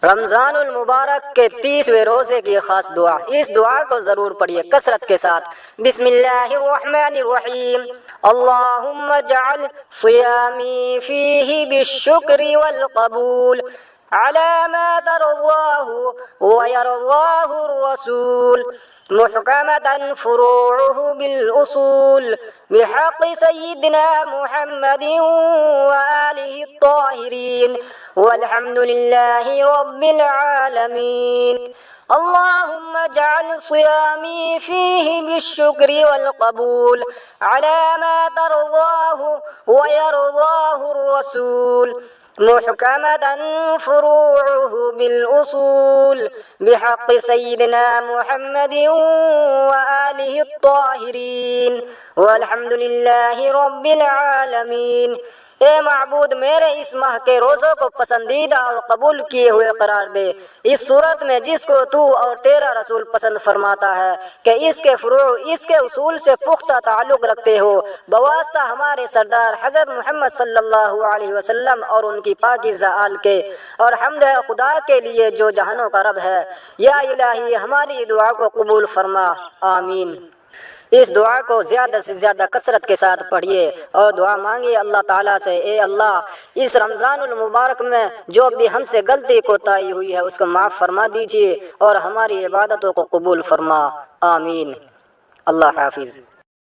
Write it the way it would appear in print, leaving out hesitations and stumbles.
रमज़ानुल मुबारक के 30वें रोज़े की ख़ास दुआ, इस दुआ को ज़रूर पढ़िए कसरत के साथ। बिस्मिल्लाहिर्रहमानिर्रहीम। अल्लाहुम्मा जअल सियामी फीही बिश्शुक्रि वल क़बूल अला मा तर्ज़ाहु व यर्ज़ाहु रसूल मुहकमतन फ़ुरूउहु बिल उसूल बिहक़्क़ि सय्यिदिना मुहम्मदिन व आलिहि त्ताहिरीन वल्हम्दुलिल्लाहि रब्बिल आलमीन। अल्लाहुम्मा जअल सियामी फीही बिश्शुक्रि वल क़बूल अला मा तर्ज़ाहु व यर्ज़ाहु रसूल मुहकमतन फ़ुरूउहु बिल उसूल बिहक़्क़ि सय्यिदिना मुहम्मदिन व आलिहि त्ताहिरीन वल्हम्दुलिल्लाहि रब्बिल आलमीन। ए माबूद, मेरे इस माह के रोज़ों को पसंदीदा और कबूल किए हुए करार दे, इस सूरत में जिसको तू और तेरा रसूल पसंद फरमाता है कि इसके फुरू, इसके उसूल से पुख्ता ताल्लुक़ रखते हो, बवास्ता हमारे सरदार हज़रत मोहम्मद सल्लल्लाहु अलैहि वसल्लम और उनकी पाकीज़ा आल के। और हम्द है खुदा के लिए जो जहानों का रब है। या इलाही, हमारी दुआ को कबूल फरमा, आमीन। इस दुआ को ज़्यादा से ज़्यादा कसरत के साथ पढ़िए और दुआ मांगिए अल्लाह ताला से, ए अल्लाह, इस रमज़ानुल मुबारक में जो भी हमसे गलती कोताही हुई है उसको माफ़ फरमा दीजिए और हमारी इबादतों को कबूल फरमा, आमीन। अल्लाह हाफिज़।